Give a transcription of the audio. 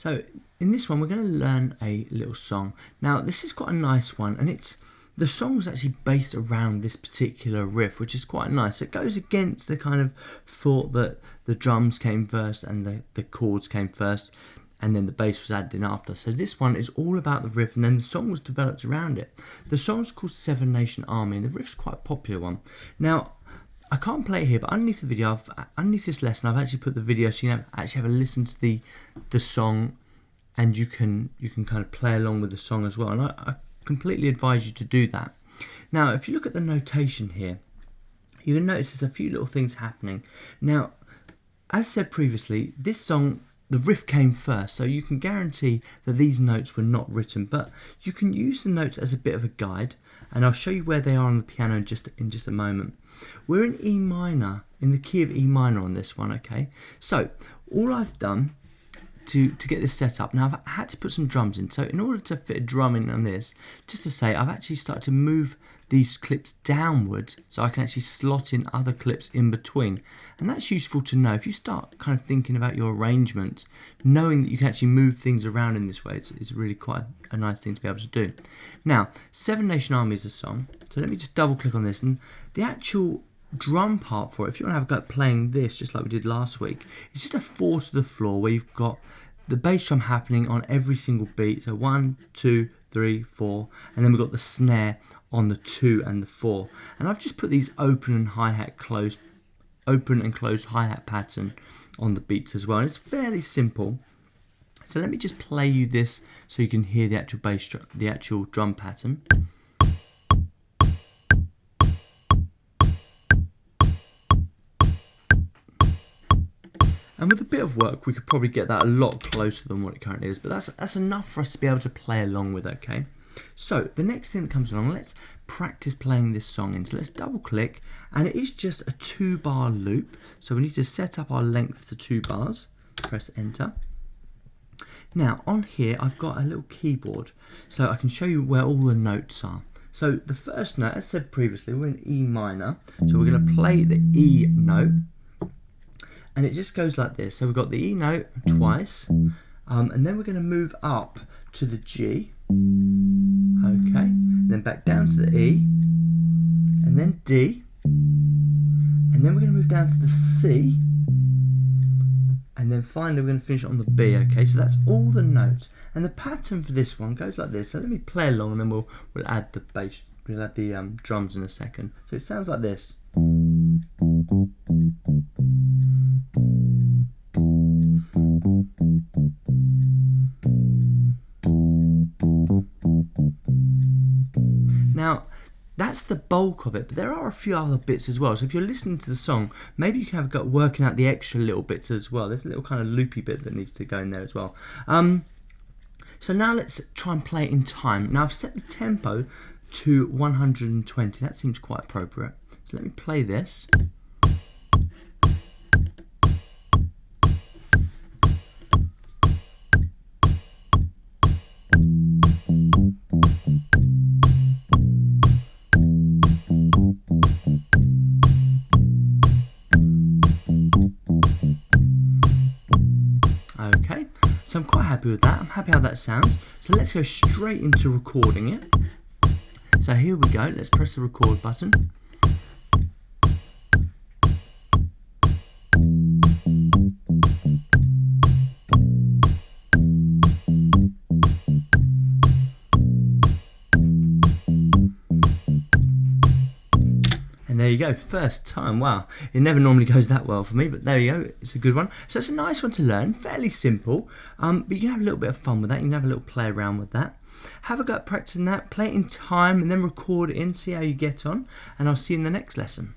So in this one we're going to learn a little song. Now this is quite a nice one, and the song's actually based around this particular riff, which is quite nice. It goes against the kind of thought that the drums came first and the chords came first and then the bass was added in after. So this one is all about the riff, and then the song was developed around it. The song's called Seven Nation Army, and the riff's quite a popular one. Now I can't play it here, but underneath the video, underneath this lesson, I've actually put the video so you can actually have a listen to the song, and you can kind of play along with the song as well. And I completely advise you to do that. Now, if you look at the notation here, you can notice there's a few little things happening. Now, as said previously, this song, the riff came first, so you can guarantee that these notes were not written, but you can use the notes as a bit of a guide, and I'll show you where they are on the piano in just a moment. We're in E minor, in the key of E minor on this one, okay? So, all I've done to get this set up, now I've had to put some drums in, so in order to fit a drum in on this, just to say, I've actually started to move these clips downwards so I can actually slot in other clips in between, and that's useful to know. If you start kind of thinking about your arrangements, knowing that you can actually move things around in this way, it's really quite a nice thing to be able to do. Now, Seven Nation Army is a song, so let me just double click on this, and the actual drum part for it, if you want to have a go at playing this just like we did last week, it's just a 4 to the floor where you've got the bass drum happening on every single beat, so 1, 2, 3, 4, and then we've got the snare on the 2 and the 4, and I've just put these open and closed hi-hat pattern on the beats as well, and it's fairly simple. So let me just play you this so you can hear the actual bass drum, the actual drum pattern. And with a bit of work, we could probably get that a lot closer than what it currently is, but that's enough for us to be able to play along with, okay? So the next thing that comes along, let's practice playing this song in. So let's double click, and it is just a 2-bar loop. So we need to set up our length to 2 bars. Press enter. Now on here, I've got a little keyboard, so I can show you where all the notes are. So the first note, as said previously, we're in E minor, so we're going to play the E note. And it just goes like this. So we've got the E note twice, and then we're going to move up to the G, okay, then back down to the E, and then D, and then we're going to move down to the C, and then finally we're going to finish it on the B, okay? So that's all the notes, and the pattern for this one goes like this. So let me play along, and then we'll add the bass, we'll add the drums in a second. So it sounds like this. Now, that's the bulk of it, but there are a few other bits as well. So if you're listening to the song, maybe you can have a go at working out the extra little bits as well. There's a little kind of loopy bit that needs to go in there as well. So now let's try and play it in time. Now I've set the tempo to 120. That seems quite appropriate. So let me play this. Okay, so I'm quite happy with that. I'm happy how that sounds. So let's go straight into recording it. So here we go. Let's press the record button. And there you go, first time. Wow, it never normally goes that well for me, but there you go, it's a good one. So it's a nice one to learn, fairly simple, but you can have a little bit of fun with that. You can have a little play around with that. Have a go at practicing that, play it in time, and then record it in, see how you get on, and I'll see you in the next lesson.